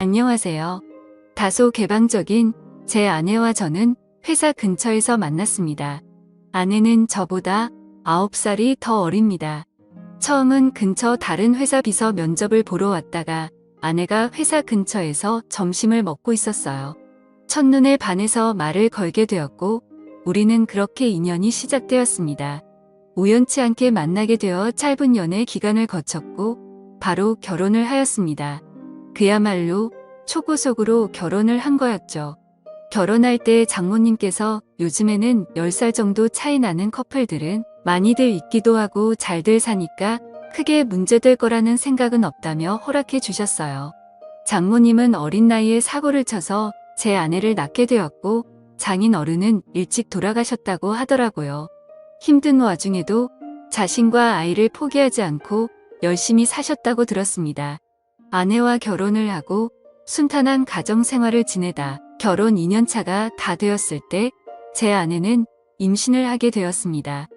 안녕하세요. 다소 개방적인 제 아내와 저는 회사 근처에서 만났습니다. 아내는 저보다 9살이 더 어립니다. 처음은 근처 다른 회사 비서 면접을 보러 왔다가 아내가 회사 근처에서 점심을 먹고 있었어요. 첫눈에 반해서 말을 걸게 되었고 우리는 그렇게 인연이 시작되었습니다. 우연치 않게 만나게 되어 짧은 연애 기간을 거쳤고 바로 결혼을 하였습니다. 그야말로 초고속으로 결혼을 한 거였죠. 결혼할 때 장모님께서 요즘에는 10살 정도 차이 나는 커플들은 많이들 있기도 하고 잘들 사니까 크게 문제될 거라는 생각은 없다며 허락해 주셨어요. 장모님은 어린 나이에 사고를 쳐서 제 아내를 낳게 되었고 장인 어른은 일찍 돌아가셨다고 하더라고요. 힘든 와중에도 자신과 아이를 포기하지 않고 열심히 사셨다고 들었습니다. 아내와 결혼을 하고 순탄한 가정 생활을 지내다 결혼 2년차가 다 되었을 때 제 아내는 임신을 하게 되었습니다.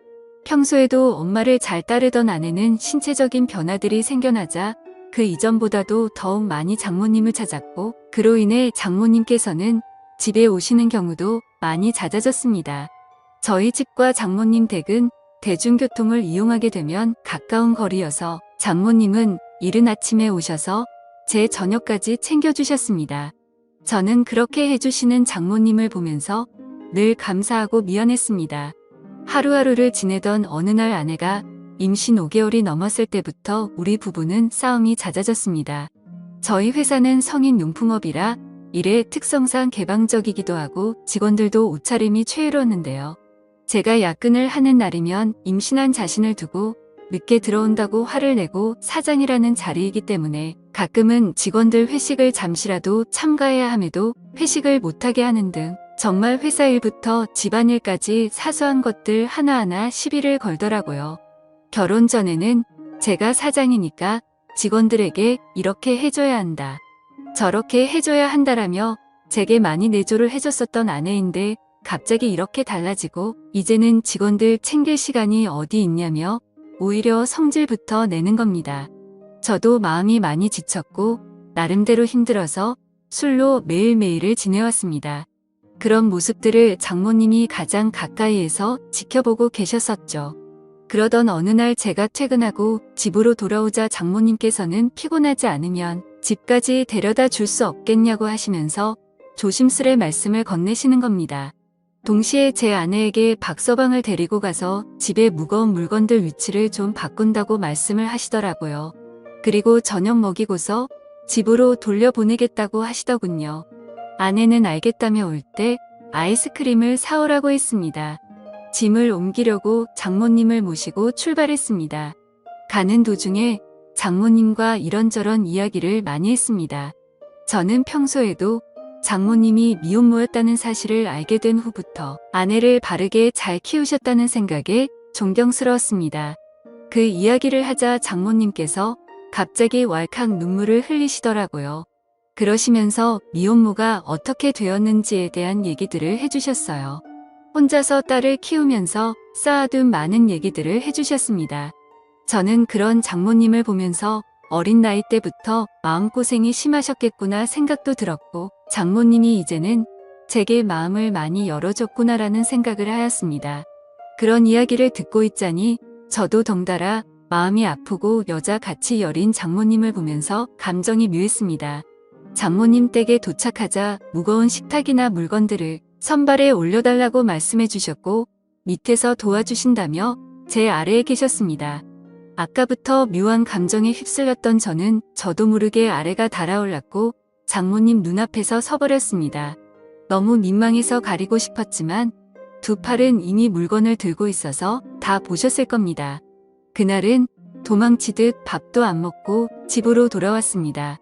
평소에도 엄마를 잘 따르던 아내는 신체적인 변화들이 생겨나자 그 이전보다도 더욱 많이 장모님을 찾았고 그로 인해 장모님께서는 집에 오시는 경우도 많이 잦아졌습니다. 저희 집과 장모님 댁은 대중교통을 이용하게 되면 가까운 거리여서 장모님은 이른 아침에 오셔서 제 저녁까지 챙겨주셨습니다. 저는 그렇게 해주시는 장모님을 보면서 늘 감사하고 미안했습니다. 하루하루를 지내던 어느 날 아내가 임신 5개월이 넘었을 때부터 우리 부부는 싸움이 잦아졌습니다. 저희 회사는 성인용품업이라 일의 특성상 개방적이기도 하고 직원들도 옷차림이 최애로웠는데요. 제가 야근을 하는 날이면 임신한 자신을 두고 늦게 들어온다고 화를 내고 사장이라는 자리이기 때문에 가끔은 직원들 회식을 잠시라도 참가해야 함에도 회식을 못하게 하는 등 정말 회사 일부터 집안일까지 사소한 것들 하나하나 시비를 걸더라고요. 결혼 전에는 제가 사장이니까 직원들에게 이렇게 해줘야 한다, 저렇게 해줘야 한다라며 제게 많이 내조를 해줬었던 아내인데 갑자기 이렇게 달라지고 이제는 직원들 챙길 시간이 어디 있냐며 오히려 성질부터 내는 겁니다. 저도 마음이 많이 지쳤고 나름대로 힘들어서 술로 매일매일을 지내왔습니다. 그런 모습들을 장모님이 가장 가까이에서 지켜보고 계셨었죠. 그러던 어느 날 제가 퇴근하고 집으로 돌아오자 장모님께서는 피곤하지 않으면 집까지 데려다 줄 수 없겠냐고 하시면서 조심스레 말씀을 건네시는 겁니다. 동시에 제 아내에게 박서방을 데리고 가서 집에 무거운 물건들 위치를 좀 바꾼다고 말씀을 하시더라고요. 그리고 저녁 먹이고서 집으로 돌려보내겠다고 하시더군요. 아내는 알겠다며 올 때 아이스크림을 사오라고 했습니다. 짐을 옮기려고 장모님을 모시고 출발했습니다. 가는 도중에 장모님과 이런저런 이야기를 많이 했습니다. 저는 평소에도 장모님이 미혼모였다는 사실을 알게 된 후부터 아내를 바르게 잘 키우셨다는 생각에 존경스러웠습니다. 그 이야기를 하자 장모님께서 갑자기 왈칵 눈물을 흘리시더라고요. 그러시면서 미혼모가 어떻게 되었는지에 대한 얘기들을 해주셨어요. 혼자서 딸을 키우면서 쌓아둔 많은 얘기들을 해주셨습니다. 저는 그런 장모님을 보면서 어린 나이 때부터 마음고생이 심하셨겠구나 생각도 들었고 장모님이 이제는 제게 마음을 많이 열어줬구나라는 생각을 하였습니다. 그런 이야기를 듣고 있자니 저도 덩달아 마음이 아프고 여자같이 여린 장모님을 보면서 감정이 묘했습니다. 장모님 댁에 도착하자 무거운 식탁이나 물건들을 선발에 올려달라고 말씀해 주셨고 밑에서 도와주신다며 제 아래에 계셨습니다. 아까부터 묘한 감정에 휩쓸렸던 저는 저도 모르게 아래가 달아올랐고 장모님 눈앞에서 서버렸습니다. 너무 민망해서 가리고 싶었지만 두 팔은 이미 물건을 들고 있어서 다 보셨을 겁니다. 그날은 도망치듯 밥도 안 먹고 집으로 돌아왔습니다.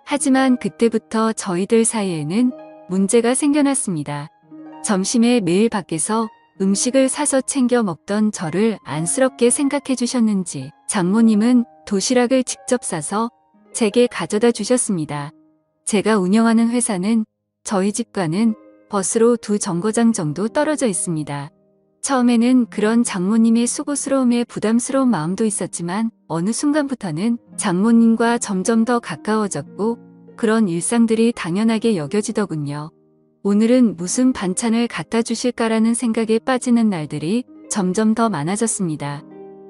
하지만 그때부터 저희들 사이에는 문제가 생겨났습니다. 점심에 매일 밖에서 음식을 사서 챙겨 먹던 저를 안쓰럽게 생각해 주셨는지 장모님은 도시락을 직접 싸서 제게 가져다 주셨습니다. 제가 운영하는 회사는 저희 집과는 버스로 2정거장 정도 떨어져 있습니다. 처음에는 그런 장모님의 수고스러움에 부담스러운 마음도 있었지만 어느 순간부터는 장모님과 점점 더 가까워졌고 그런 일상들이 당연하게 여겨지더군요. 오늘은 무슨 반찬을 갖다 주실까라는 생각에 빠지는 날들이 점점 더 많아졌습니다.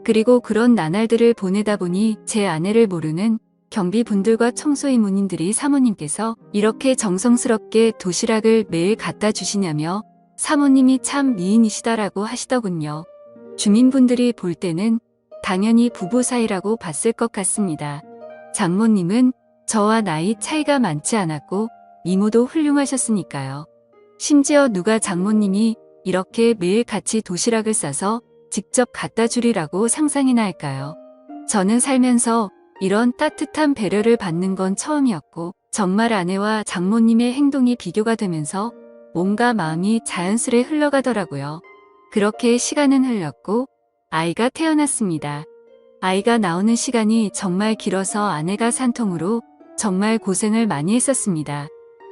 그리고 그런 나날들을 보내다 보니 제 아내를 모르는 경비분들과 청소이모님들이 사모님께서 이렇게 정성스럽게 도시락을 매일 갖다 주시냐며 사모님이 참 미인이시다라고 하시더군요. 주민분들이 볼 때는 당연히 부부 사이라고 봤을 것 같습니다. 장모님은 저와 나이 차이가 많지 않았고 미모도 훌륭하셨으니까요. 심지어 누가 장모님이 이렇게 매일 같이 도시락을 싸서 직접 갖다 주리라고 상상이나 할까요? 저는 살면서 이런 따뜻한 배려를 받는 건 처음이었고 정말 아내와 장모님의 행동이 비교가 되면서 몸과 마음이 자연스레 흘러가더라고요. 그렇게 시간은 흘렀고 아이가 태어났습니다. 아이가 나오는 시간이 정말 길어서 아내가 산통으로 정말 고생을 많이 했었습니다.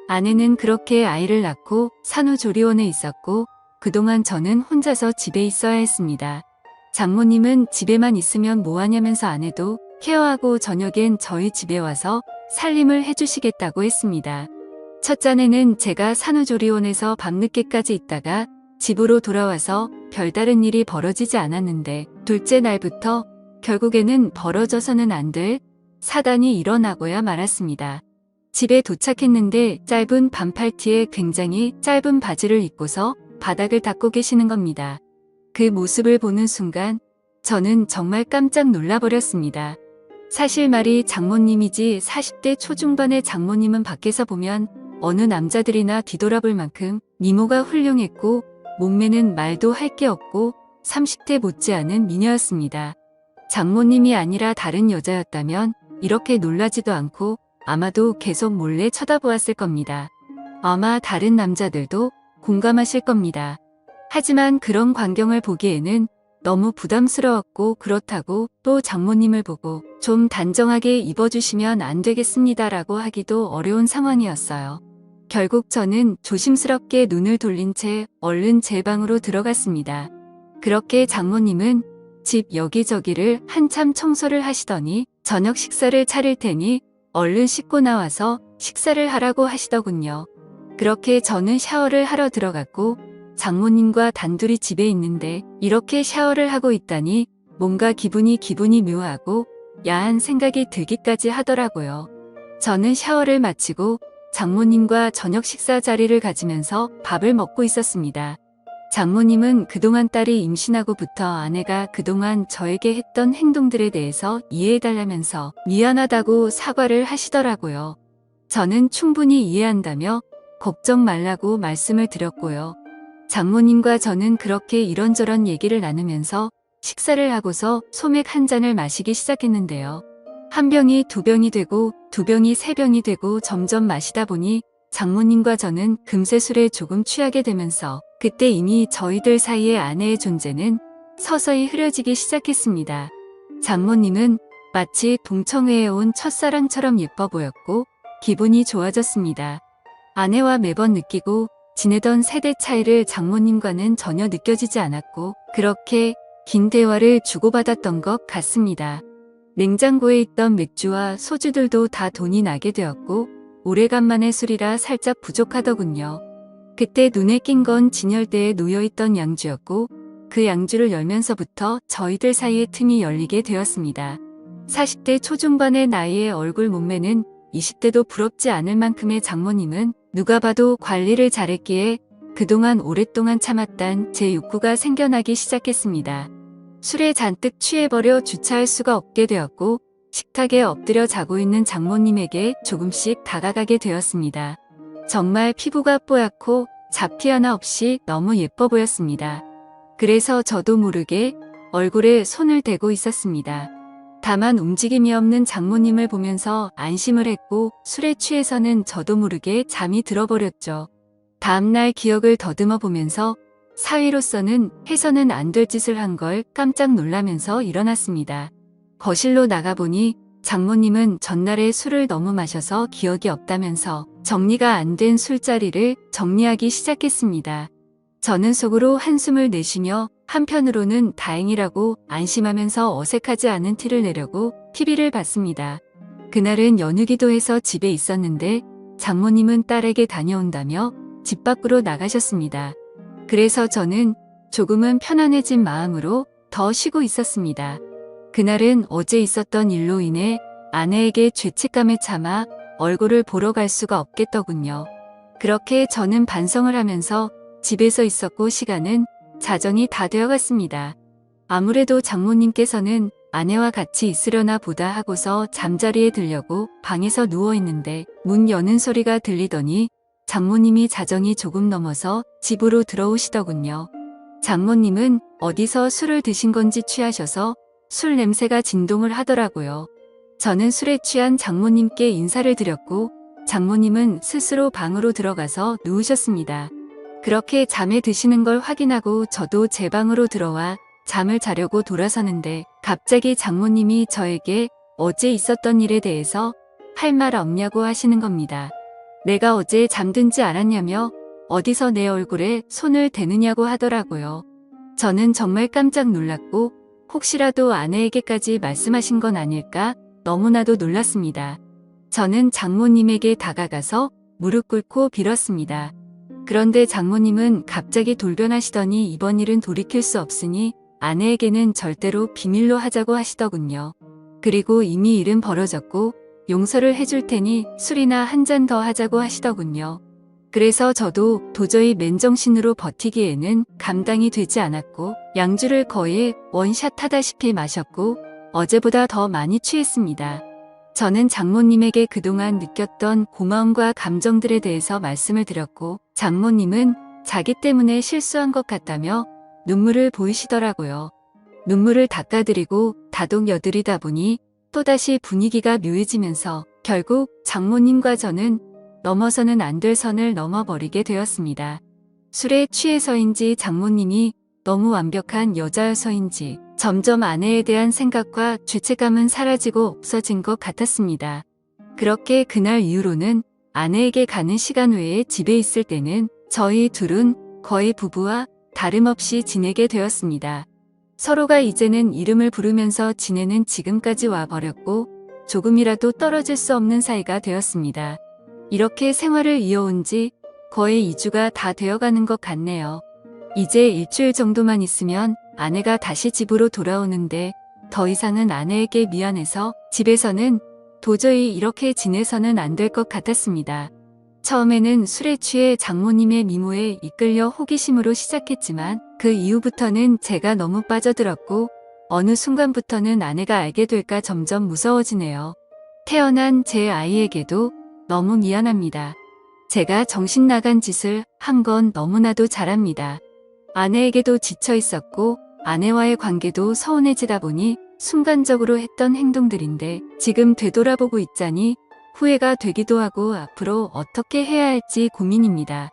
아내는 그렇게 아이를 낳고 산후조리원에 있었고 그동안 저는 혼자서 집에 있어야 했습니다. 장모님은 집에만 있으면 뭐하냐면서 아내도 케어하고 저녁엔 저희 집에 와서 살림을 해주시겠다고 했습니다. 첫째는 제가 산후조리원에서 밤늦게까지 있다가 집으로 돌아와서 별다른 일이 벌어지지 않았는데 둘째 날부터 결국에는 벌어져서는 안 될 사단이 일어나고야 말았습니다. 집에 도착했는데 짧은 반팔티에 굉장히 짧은 바지를 입고서 바닥을 닦고 계시는 겁니다. 그 모습을 보는 순간 저는 정말 깜짝 놀라버렸습니다. 사실 말이 장모님이지 40대 초중반의 장모님은 밖에서 보면 어느 남자들이나 뒤돌아볼 만큼 미모가 훌륭했고 몸매는 말도 할 게 없고 30대 못지않은 미녀였습니다. 장모님이 아니라 다른 여자였다면 이렇게 놀라지도 않고 아마도 계속 몰래 쳐다보았을 겁니다. 아마 다른 남자들도 공감하실 겁니다. 하지만 그런 광경을 보기에는 너무 부담스러웠고 그렇다고 또 장모님을 보고 좀 단정하게 입어주시면 안 되겠습니다라고 하기도 어려운 상황이었어요. 결국 저는 조심스럽게 눈을 돌린 채 얼른 제 방으로 들어갔습니다. 그렇게 장모님은 집 여기저기를 한참 청소를 하시더니 저녁 식사를 차릴 테니 얼른 씻고 나와서 식사를 하라고 하시더군요. 그렇게 저는 샤워를 하러 들어갔고 장모님과 단둘이 집에 있는데 이렇게 샤워를 하고 있다니 뭔가 기분이 묘하고 야한 생각이 들기까지 하더라고요. 저는 샤워를 마치고 장모님과 저녁 식사 자리를 가지면서 밥을 먹고 있었습니다. 장모님은 그동안 딸이 임신하고부터 아내가 그동안 저에게 했던 행동들에 대해서 이해해달라면서 미안하다고 사과를 하시더라고요. 저는 충분히 이해한다며 걱정 말라고 말씀을 드렸고요. 장모님과 저는 그렇게 이런저런 얘기를 나누면서 식사를 하고서 소맥 한 잔을 마시기 시작했는데요. 한 병이 두 병이 되고 두 병이 세 병이 되고 점점 마시다 보니 장모님과 저는 금세 술에 조금 취하게 되면서 그때 이미 저희들 사이의 아내의 존재는 서서히 흐려지기 시작했습니다. 장모님은 마치 동청회에 온 첫사랑처럼 예뻐 보였고 기분이 좋아졌습니다. 아내와 매번 느끼고 지내던 세대 차이를 장모님과는 전혀 느껴지지 않았고 그렇게 긴 대화를 주고받았던 것 같습니다. 냉장고에 있던 맥주와 소주들도 다 돈이 나게 되었고 오래간만에 술이라 살짝 부족하더군요. 그때 눈에 띈 건 진열대에 놓여있던 양주였고 그 양주를 열면서부터 저희들 사이의 틈이 열리게 되었습니다. 40대 초중반의 나이에 얼굴 몸매는 20대도 부럽지 않을 만큼의 장모님은 누가 봐도 관리를 잘했기에 그동안 오랫동안 참았던 제 욕구가 생겨나기 시작했습니다. 술에 잔뜩 취해버려 주차할 수가 없게 되었고 식탁에 엎드려 자고 있는 장모님에게 조금씩 다가가게 되었습니다. 정말 피부가 뽀얗고 잡티 하나 없이 너무 예뻐 보였습니다. 그래서 저도 모르게 얼굴에 손을 대고 있었습니다. 다만 움직임이 없는 장모님을 보면서 안심을 했고 술에 취해서는 저도 모르게 잠이 들어버렸죠. 다음날 기억을 더듬어 보면서 사위로서는 해서는 안 될 짓을 한 걸 깜짝 놀라면서 일어났습니다. 거실로 나가보니 장모님은 전날에 술을 너무 마셔서 기억이 없다면서 정리가 안 된 술자리를 정리하기 시작했습니다. 저는 속으로 한숨을 내쉬며 한편으로는 다행이라고 안심하면서 어색하지 않은 티를 내려고 TV를 봤습니다. 그날은 연휴기도 해서 집에 있었는데 장모님은 딸에게 다녀온다며 집 밖으로 나가셨습니다. 그래서 저는 조금은 편안해진 마음으로 더 쉬고 있었습니다. 그날은 어제 있었던 일로 인해 아내에게 죄책감에 참아 얼굴을 보러 갈 수가 없겠더군요. 그렇게 저는 반성을 하면서 집에서 있었고 시간은 자정이 다 되어갔습니다. 아무래도 장모님께서는 아내와 같이 있으려나 보다 하고서 잠자리에 들려고 방에서 누워있는데 문 여는 소리가 들리더니 장모님이 자정이 조금 넘어서 집으로 들어오시더군요. 장모님은 어디서 술을 드신 건지 취하셔서 술 냄새가 진동을 하더라고요. 저는 술에 취한 장모님께 인사를 드렸고 장모님은 스스로 방으로 들어가서 누우셨습니다. 그렇게 잠에 드시는 걸 확인하고 저도 제 방으로 들어와 잠을 자려고 돌아서는데 갑자기 장모님이 저에게 어제 있었던 일에 대해서 할 말 없냐고 하시는 겁니다. 내가 어제 잠든지 않았냐며 어디서 내 얼굴에 손을 대느냐고 하더라고요. 저는 정말 깜짝 놀랐고 혹시라도 아내에게까지 말씀하신 건 아닐까 너무나도 놀랐습니다. 저는 장모님에게 다가가서 무릎 꿇고 빌었습니다. 그런데 장모님은 갑자기 돌변하시더니 이번 일은 돌이킬 수 없으니 아내에게는 절대로 비밀로 하자고 하시더군요. 그리고 이미 일은 벌어졌고 용서를 해줄 테니 술이나 한 잔 더 하자고 하시더군요. 그래서 저도 도저히 맨정신으로 버티기에는 감당이 되지 않았고 양주를 거의 원샷 하다시피 마셨고 어제보다 더 많이 취했습니다. 저는 장모님에게 그동안 느꼈던 고마움과 감정들에 대해서 말씀을 드렸고 장모님은 자기 때문에 실수한 것 같다며 눈물을 보이시더라고요. 눈물을 닦아드리고 다독여드리다 보니 또다시 분위기가 묘해지면서 결국 장모님과 저는 넘어서는 안 될 선을 넘어버리게 되었습니다. 술에 취해서인지 장모님이 너무 완벽한 여자여서인지 점점 아내에 대한 생각과 죄책감은 사라지고 없어진 것 같았습니다. 그렇게 그날 이후로는 아내에게 가는 시간 외에 집에 있을 때는 저희 둘은 거의 부부와 다름없이 지내게 되었습니다. 서로가 이제는 이름을 부르면서 지내는 지금까지 와버렸고 조금이라도 떨어질 수 없는 사이가 되었습니다. 이렇게 생활을 이어온 지 거의 2주가 다 되어가는 것 같네요. 이제 일주일 정도만 있으면 아내가 다시 집으로 돌아오는데 더 이상은 아내에게 미안해서 집에서는 도저히 이렇게 지내서는 안 될 것 같았습니다. 처음에는 술에 취해 장모님의 미모에 이끌려 호기심으로 시작했지만 그 이후부터는 제가 너무 빠져들었고 어느 순간부터는 아내가 알게 될까 점점 무서워지네요. 태어난 제 아이에게도 너무 미안합니다. 제가 정신 나간 짓을 한 건 너무나도 잘합니다. 아내에게도 지쳐 있었고 아내와의 관계도 서운해지다 보니 순간적으로 했던 행동들인데 지금 되돌아보고 있자니 후회가 되기도 하고 앞으로 어떻게 해야 할지 고민입니다.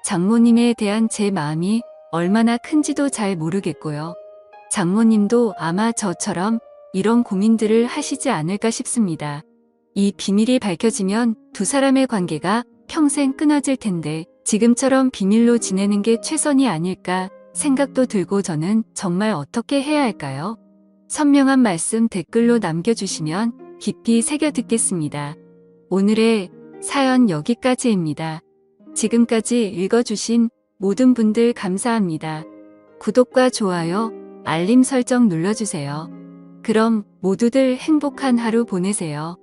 장모님에 대한 제 마음이 얼마나 큰지도 잘 모르겠고요. 장모님도 아마 저처럼 이런 고민들을 하시지 않을까 싶습니다. 이 비밀이 밝혀지면 두 사람의 관계가 평생 끊어질 텐데 지금처럼 비밀로 지내는 게 최선이 아닐까 생각도 들고 저는 정말 어떻게 해야 할까요? 선명한 말씀 댓글로 남겨주시면 깊이 새겨 듣겠습니다. 오늘의 사연 여기까지입니다. 지금까지 읽어주신 모든 분들 감사합니다. 구독과 좋아요, 알림 설정 눌러주세요. 그럼 모두들 행복한 하루 보내세요.